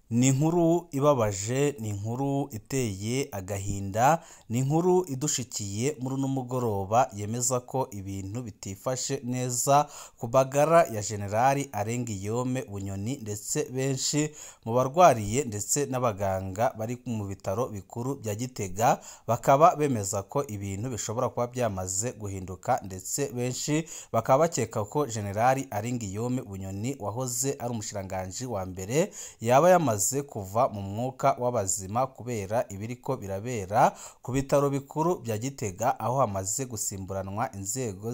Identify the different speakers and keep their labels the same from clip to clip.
Speaker 1: Ni inkuru ibabaje, ni inkuru iteye agahinda, ni inkuru idushikiye muri uno mugoroba yemeza ko ibintu bitifashe neza ku magara ya Generali Arenguiyome Bunyoni ndetse benshi mu barwariye ndetse n'abaganga bari mu bitaro bikuru bya Gitega bakaba bemeza ko ibintu bishobora kuba byamaze guhinduka ndetse benshi bakaba bakeka ko Generali Arenguiyome Bunyoni wahoze ari umushikiranganji wa mbere yaba yamaze kuva mu mwuka w'abazima kubera ibiriko birabera ku bitaro bikuru bya Gitega aho hamaze gusimburanwa inzego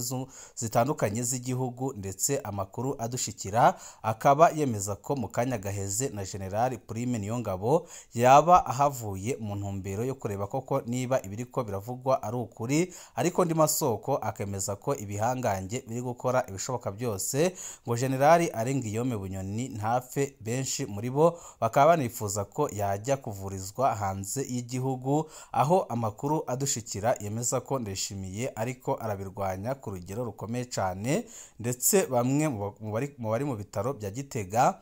Speaker 1: zitandukanye z'igihugu ndetse amakuru adushikira akaba yemeza ko mu kanya gaheze na General Prime Niyongabo yaba ahavuye mu ntumbero yo kureba koko niba ibiriko biravugwa ari ukuri, ariko ndi masoko akemeza ko ibihangange biri gukora ibishoboka byose ngo General Arenguiyome Bunyoni ntapfe. Benshi muri bo bakaba banifuza ko yajya kuvurizwa hanze y'igihugu, aho amakuru adushikira yemeza ko Ndayishimiye ariko arabirwanya ku rugero rukomeye cyane, ndetse bamwe mu bari mu bitaro bya Gitega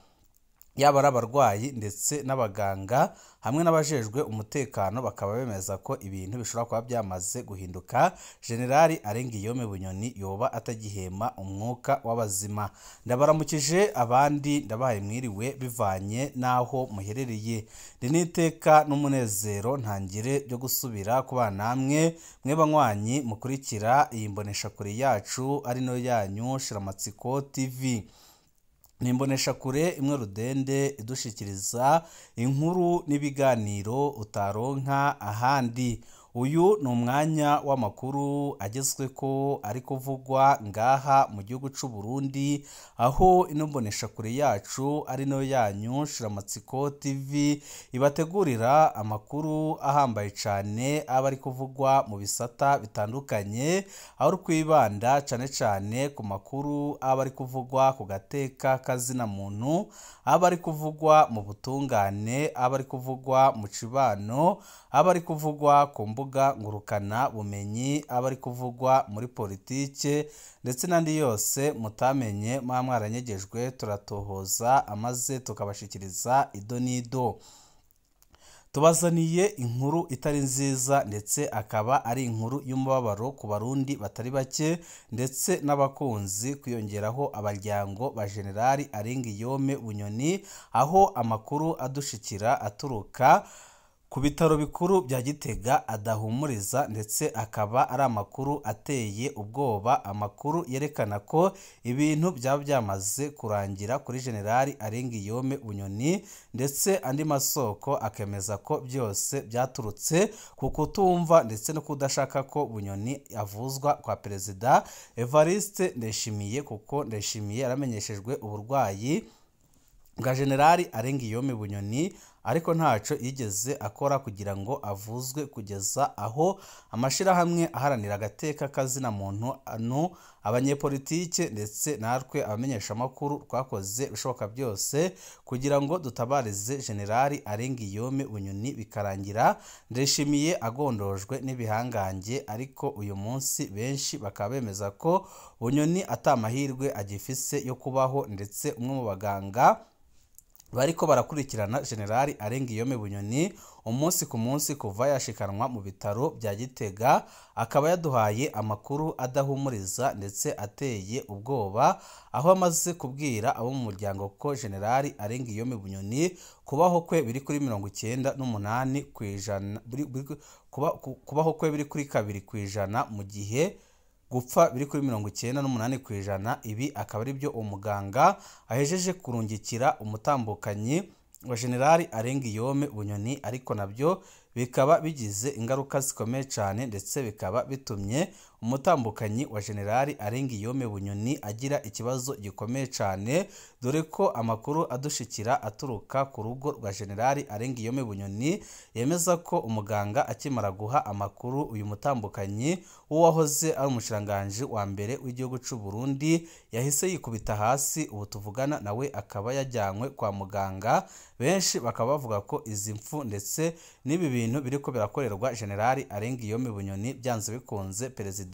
Speaker 1: yaba ari abarwayi ndetse n'abaganga hamwe n'abajejwe umutekano bakaba bemeza ko ibintu bishobora kuba byamaze guhinduka, Generali Arenguiyome Bunyoni yoba atagihema umwuka w'abazima. Ndabaramukije abandi ndabahaye mwiriwe bivanye n'aho muherereye, ndi n'iteka n'umunezero ntangire byo gusubira kubana namwe mwe banywanyi mukurikira iyi mboneshakure yacu ari no yanyu Shiramatsiko TV. Ni imboneshakure imwe rudende idushikiriza inkuru n'ibiganiro utaronka ahandi. Uyu ni umwanya w'amakuru agezwe ko ari kuvugwa ngaha mu gihugu cy'u Burundi, aho ino mboneshakure yacu ari no yanyu Shiramatsiko TV ibategurira amakuru ahambaye cyane aba ari kuvugwa mu bisata bitandukanye, aho twibanda cyane cyane ku makuru aba ari kuvugwa ku gateka kazina muntu, aba ari kuvugwa mu butungane, aba ari kuvugwa mu cibano, aba ari kuvugwa ku mbuga ngurukana bumenyi, aba ari kuvugwa muri politike ndetse n'andi yose mutamenye mwaranyegejwe turatohoza amaze tukabashikiriza ido n'ido. Tubazaniye inkuru itari nziza ndetse akaba ari inkuru y'umubabaro ku barundi batari bake ndetse n'abakunzi kwiyongeraho abaryango ba Generali Arenguiyome Bunyoni, aho amakuru adushikira aturuka ku bitaro bikuru bya Gitega adahumuriza ndetse akaba ari amakuru ateye ubwoba, amakuru yerekana ko ibintu byaba byamaze kurangira kuri Generali Arenguiyome Bunyoni, ndetse andi masoko akemeza ko byose byaturutse ku kutumva ndetse no kudashaka ko Bunyoni avuzwa kwa Perezida Evariste Ndayishimiye, kuko Ndayishimiye yaramenyeshejwe uburwayi bwa Generali Arenguiyome Bunyoni ariko ntaco yigeze akora kugira ngo avuzwe, kugeza aho amashirahamwe aharanira agateka kazina muntu abanyepolitike ndetse natwe abamenyesha makuru twakoze bishoboka byose kugira ngo dutabarize Generali Arenguiyome Bunyoni bikarangira Ndayishimiye agondojwe n'ibihangange. Ariko uyu munsi benshi bakaba bemeza ko Bunyoni atamahirwe agifise yo kubaho, ndetse umwe mu baganga bariko barakurikirana Generali Arenguiyome Bunyoni umunsi ku munsi kuva yashikanwa mu bitaro bya Gitega akaba yaduhaye amakuru adahumuriza ndetse ateye ubwoba, aho amaze kubwira abo mu muryango ko Generali Arenguiyome Bunyoni kubaho kwe biri kuri 98%, kubaho kwe biri kuri 2% mu gihe gupfa biri kuri 98%. Ibi akaba ari byo umuganga ahejeje kurungikira umutambukanyi wa Generali Arenguiyome Bunyoni, ariko nabyo bikaba bigize ingaruka zikomeye cyane ndetse bikaba bitumye umutambukanyi wa Generali Arenguiyome Bunyoni agira ikibazo gikomeye cyane, dore ko amakuru adushikira aturuka ku rugo rwa Generali Arenguiyome Bunyoni yemeza ko umuganga akimara guha amakuru uyu mutambukanyi uwahoze ari umushikiranganji wa mbere w'igihugu cy'u Burundi yahise yikubita hasi, ubu tuvugana nawe akaba yajyanywe kwa muganga. Benshi bakaba bavuga ko izi mfu ndetse n'ibi bintu biriko birakorerwa Generali Arenguiyome Bunyoni byanze bikunze Perezida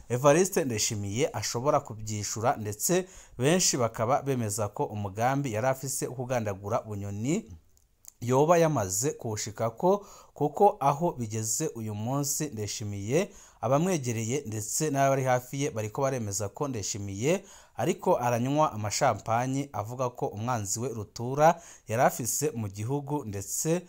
Speaker 1: Evariste Ndayishimiye ashobora kubyishura, ndetse benshi bakaba bemeza ko umugambi yari afise kugandagura Bunyoni yoba yamaze kuwushikako, kuko aho bigeze uyu munsi Ndayishimiye abamwegereye ndetse n'abari hafi ye bariko baremeza ko Ndayishimiye ariko aranywa amashampanye avuga ko umwanzi we rutura yari afise mu gihugu ndetse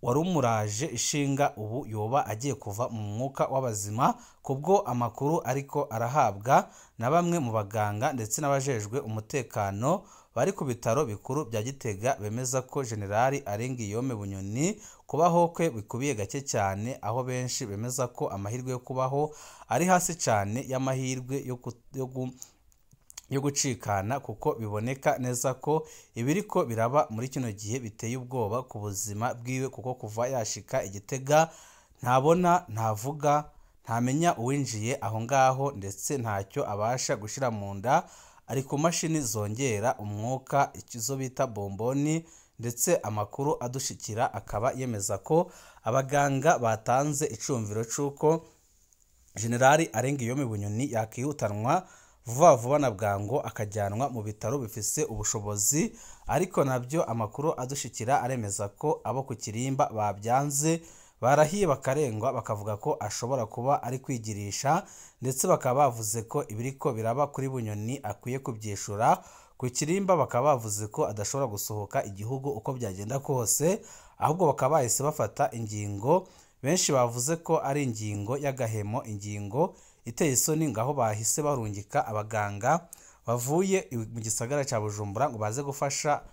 Speaker 1: wari umuraje ishinga ubu yoba agiye kuva mu mwuka w'abazima, kubwo amakuru ariko arahabwa na bamwe mu baganga ndetse n'abajejwe umutekano bari ku bitaro bikuru bya Gitega, bemeza ko Generali Arenguiyome Bunyoni kubaho kwe bikubiye gake cyane, aho benshi bemeza ko amahirwe yo kubaho ari hasi cyane y'amahirwe yo gucikana, kuko biboneka neza ko ibiriko biraba muri kino gihe biteye ubwoba ku buzima bwiwe, kuko kuva yashika Igitega ntabona, ntavuga, ntamenya uwinjiye aho ngaho ndetse ntacyo abasha gushira mu nda, ari ku mashini zongera umwuka izo bita bomboni, ndetse amakuru adushikira akaba yemeza ko abaganga batanze icumviro c'uko Generali Arenguiyome Bunyoni yakihutanwa vuba vuba na bwango akajyanwa mu bitaro bifise ubushobozi, ariko nabyo amakuru adushikira aremeza ko abo ku Kirimba babyanze, barahiye bakarengwa bakavuga ko ashobora kuba ari kwigirisha, ndetse bakaba bavuze ko ibiriko biraba kuri Bunyoni akwiye kubyishura. Ku Kirimba bakaba bavuze ko adashobora gusohoka igihugu uko byagenda kose, ahubwo bakaba bahise bafata ingingo benshi bavuze ko ari ingingo y'agahemo, ingingo iteye isoni, ngaho bahise barungika abaganga bavuye mu gisagara cya Bujumbura ngo baze gufasha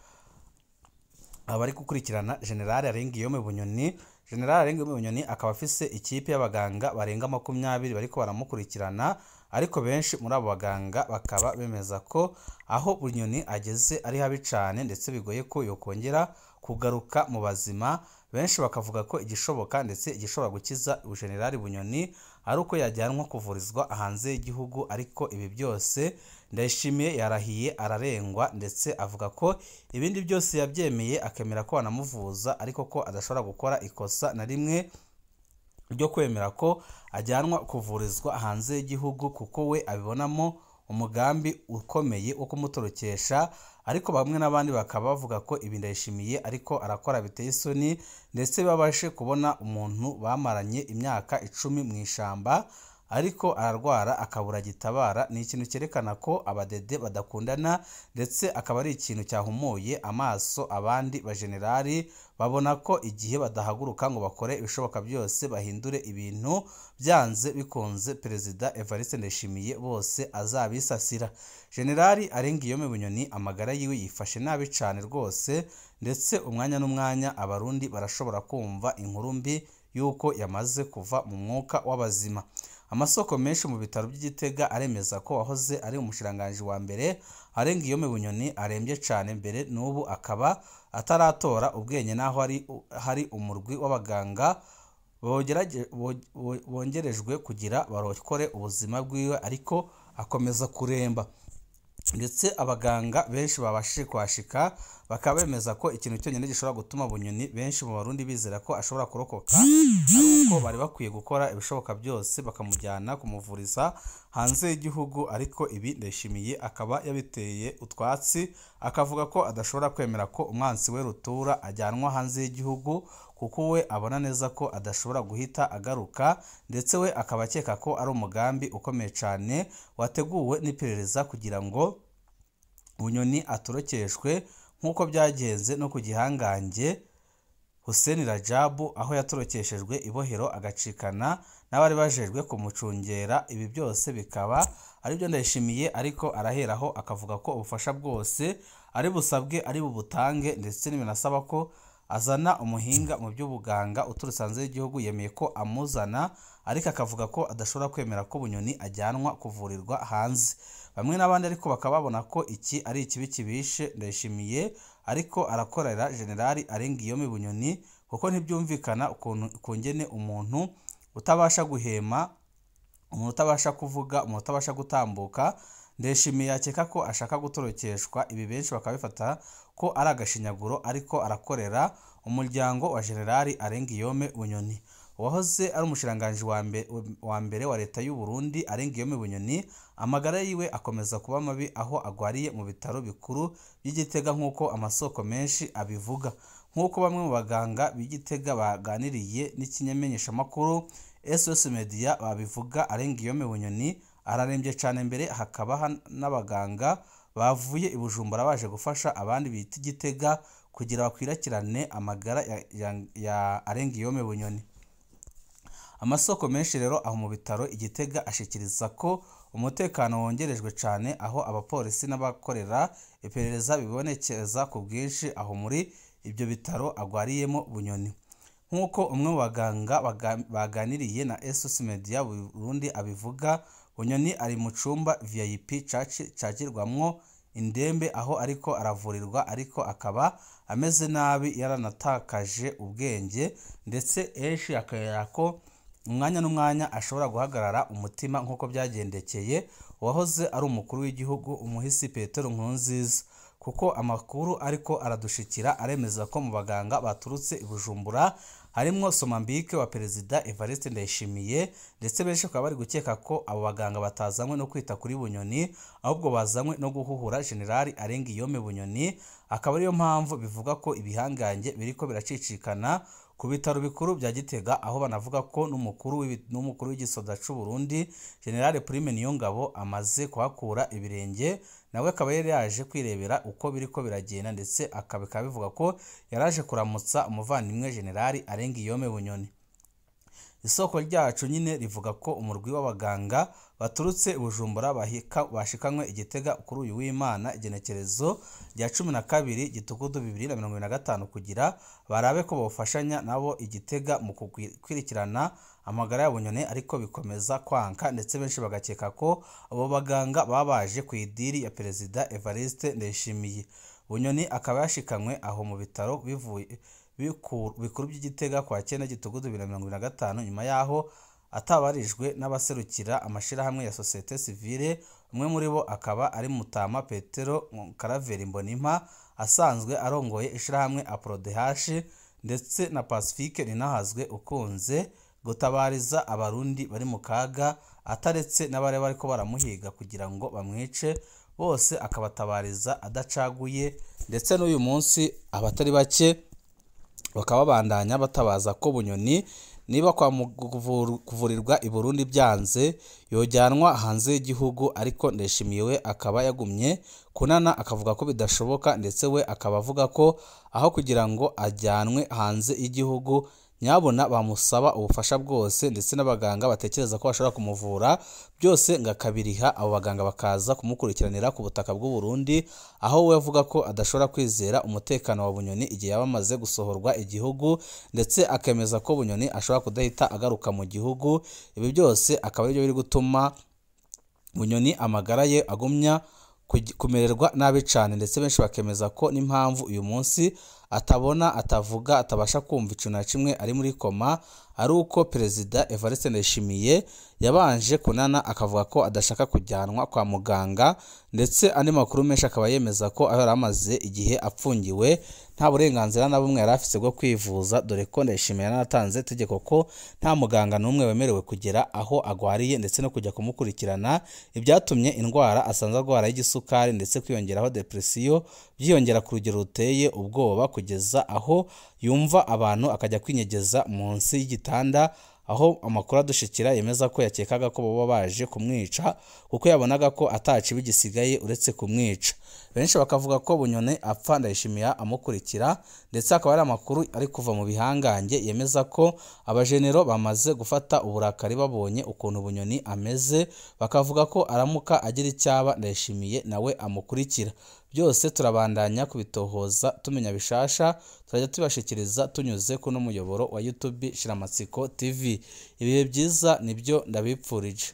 Speaker 1: abari gukurikirana Generali Arenguiyome Bunyoni. Generali Arenguiyome Bunyoni akaba afise ikipe y'abaganga barenga 20 bariko baramukurikirana, ariko benshi muri abo baganga bakaba bemeza ko aho Bunyoni ageze ari habi cyane, ndetse bigoye ko yokongera kugaruka mu bazima. Benshi bakavuga ko igishoboka ndetse igishobora gukiza Generali Bunyoni ari uko yajyanwa kuvurizwa hanze y'igihugu, ariko ibi byose Ndayishimiye yarahiye ararengwa, ndetse avuga ko ibindi byose yabyemeye, akemera ko banamuvuza, ariko ko adashobora gukora ikosa na rimwe ryo kwemera ko ajyanwa kuvurizwa hanze y'igihugu, kuko we abibonamo umugambi ukomeye wo kumutorokesha. Ariko bamwe n'abandi bakaba bavuga ko ibi Ndayishimiye ariko arakora biteye isoni, ndetse babashe kubona umuntu bamaranye imyaka 10 mu ishamba ariko ararwara akabura gitabara. Ni ikintu cyerekana ko abadede badakundana, ndetse akaba ari ikintu cyahumuye amaso abandi bajenerali, babona ko igihe badahaguruka ngo bakore ibishoboka byose bahindure ibintu, byanze bikunze Perezida Evariste Ndayishimiye bose azabisasira. Generali Arenguiyome Bunyoni amagara yiwe yifashe nabi cyane rwose, ndetse umwanya n'umwanya abarundi barashobora kumva inkuru mbi yuko yamaze kuva mu mwuka w'abazima. Amasoko menshi mu bitaro by'Igitega aremeza ko wahoze ari umushiranganje wa mbere Arenguiyome Bunyoni arembye cyane, mbere n'ubu akaba ataratora ubwenye, naho hari umurwi w'abaganga bongerejwe kugira barokore ubuzima bwiwe, ariko akomeza kuremba. Ndetse abaganga benshi babashije kwashika bakaba bemeza ko ikintu cyonyine gishobora gutuma Bunyoni benshi mu barundi bizera ko ashobora kurokoka ari uko bari bakwiye gukora ibishoboka byose bakamujyana kumuvuriza hanze y'igihugu, ariko ibi Ndayishimiye akaba yabiteye utwatsi, akavuga ko adashobora kwemera ko umwansi we rutura ajyanwa hanze y'igihugu, kuko we abona neza ko adashobora guhita agaruka, ndetse we akaba akeka ko ari umugambi ukomeye cyane wateguwe n'iperereza kugira ngo Bunyoni atorokeshwe, nk'uko byagenze no ku gihangange Hussein Rajabu, aho yatorokeshejwe ibohero agacikana n'abari bajejwe kumucungera. Ibi byose bikaba ari byo Ndayishimiye ariko araheraho akavuga ko ubufasha bwose ari busabwe ari bubutange, ndetse n'ibinasaba ko azana umuhinga mu by'ubuganga uturutse hanze y'igihugu. Yemeye ko amuzana, ariko akavuga ko adashobora kwemera ko Bunyoni ajyanwa kuvurirwa hanze. Bamwe n'abandi ariko bakaba babona ko iki ari ikibi kibishe Ndayishimiye ariko arakorera Generali Arenguiyome Bunyoni, kuko ntibyumvikana ukungene umuntu utabasha guhema, umuntu utabasha kuvuga, umuntu utabasha gutambuka, Ndayishimiye yakeka ko ashaka gutorokeshwa. Ibi benshi bakaba bifata ko ari agashinyaguro ariko arakorera umuryango wa Generali Arenguiyome Bunyoni. Wahoze ari umushiranganje wa mbere wa leta y'u Burundi Arenguiyome Bunyoni amagara yiwe akomeza kuba mabi, aho agwariye mu bitaro bikuru by'Igitega nk'uko amasoko menshi abivuga. nk'uko bamwe mu baganga b'Igitega baganiriye n'ikimenyeshamakuru SOS Media babivuga, Arengiyome Bunyoni ararembye cyane, mbere hakaba n'abaganga bavuye i Bujumbura baje gufasha abandi bita Igitega kugira bakwirikirane amagara ya Arengiyome Bunyoni. Amasoko menshi rero aho mu bitaro Igitega ashikiriza ko umutekano wongerejwe cyane, aho abapolisi n'abakorera iperereza bibonekeza ku bwinshi aho muri ibyo bitaro agwariyemo Bunyoni. Nk'uko umwe mu baganga baganiriye na SOS Media Burundi abivuga, Bunyoni ari mu cyumba VIP cyakirwamwo indembe, aho ariko aravurirwa, ariko akaba ameze nabi, yaranatakaje ubwenge, ndetse eshi akayera ko umwanya n'umwanya ashobora guhagarara umutima nk'uko byagendekeye uwahoze ari umukuru w'igihugu umuhisi Petero Nkurunziza, kuko amakuru ariko aradushikira aremeza ko mu baganga baturutse i Bujumbura harimo Somambike wa Perezida Evariste Ndayishimiye, ndetse benshi bakaba bari gukeka ko abo baganga batazanywe no kwita kuri Bunyoni, ahubwo bazanywe no guhuhura Generali Arengiyome Bunyoni. Akaba ariyo mpamvu bivuga ko ibihangange biriko biracicikana ku bitaro bikuru bya Gitega, aho banavuga ko n'umukuru w'igisoda cy'u Burundi General Prime Niyongabo amaze kuhakura ibirenge, nawe akaba yari yaje kwirebera uko biriko biragenda, ndetse akaba bivuga ko yaraje kuramutsa umuvandimwe General Arengiyome Bunyoni. Isoko ryacu nyine rivuga ko umurwi w'abaganga baturutse Bujumbura bashikanywe Igitega kuri uyu w'Imana igenekerezo rya 12 Gitugudu 2025 kugira barabe ko bofashanya nabo Igitega mu kwirikirana amagara ya Bunyoni, ariko bikomeza kwanka, ndetse benshi bagakeka ko abo baganga babaje ku idiri ya Perezida Evariste Ndayishimiye. Bunyoni akaba yashikanywe aho mu bitaro bikuru by'Igitega kwa 9 Gitugudu 2025 nyuma yaho atabarijwe n'abaserukira amashirahamwe ya societe civile. Umwe muri bo akaba ari Mutama Petero Karaveri Mbonimpa asanzwe arongoye ishirahamwe APRODH, ndetse na Pacifique Ninahazwe ukunze gutabariza abarundi bari mu kaga, ataretse n'abari bariko baramuhiga kugira ngo bamwice, bose akabatabariza adacaguye. Ndetse n'uyu munsi abatari bake bakaba bandanya batabaza ko Bunyoni niba kwa kuvurirwa i Burundi byanze yojyanwa hanze y'igihugu, ariko Ndayishimiye we akaba yagumye kunana akavuga ko bidashoboka, ndetse we akaba avuga ko aho kugira ngo ajyanwe hanze y'igihugu nyabona bamusaba ubufasha bwose, ndetse n'abaganga batekereza ko bashobora kumuvura byose ngakabiriha, abo baganga bakaza kumukurikiranira ku butaka bw'u Burundi, aho we avuga ko adashobora kwizera umutekano wa Bunyoni igihe yabamaze gusohorwa igihugu, ndetse akemeza ko Bunyoni ashobora kudahita agaruka mu gihugu. Ibi byose akaba ari byo biri gutuma Bunyoni amagara ye agumya kumererwa nabi cyane, ndetse benshi bakemeza ko n'impamvu uyu munsi atabona, atavuga, atabasha kumva ikintu na kimwe, ari muri koma, ari uko Perezida Evariste Ndayishimiye yabanje kunana akavuga ko adashaka kujyanwa kwa muganga, ndetse andi makuru menshi akaba yemeza ko aho yaramaze igihe apfungiwe nta burenganzira na bumwe yari afite bwo kwivuza, dore ko Ndayishimiye yanatanze itegeko ko nta muganga n'umwe wemerewe kugera aho agwariye, ndetse no kujya kumukurikirana. Ibyatumye indwara asanzwe agwara y'igisukari ndetse kwiyongeraho depresiyo byiyongera ku rugero ruteye ubwoba, kugeza aho yumva abantu akajya kwinyegeza munsi y'igitanda, aho amakuru adushikira yemeza ko yakekaga ko baba baje kumwica, kuko yabonaga ko ataci bigisigaye uretse kumwica. Benshi bakavuga ko Bunyoni apfa Ndayishimiye amukurikira, ndetse akaba ari amakuru ari kuva mu bihangange yemeza ko abajenero bamaze gufata uburakari babonye ukuntu Bunyoni ameze, bakavuga ko aramuka agira icyaba Ndayishimiye nawe amukurikira. Byose turabandanya kubitohoza tumenya bishasha, turajya tubashikiriza tunyuze kuno muyoboro wa YouTube Shiramatsiko TV. Ibihe byiza nibyo ndabipfurije.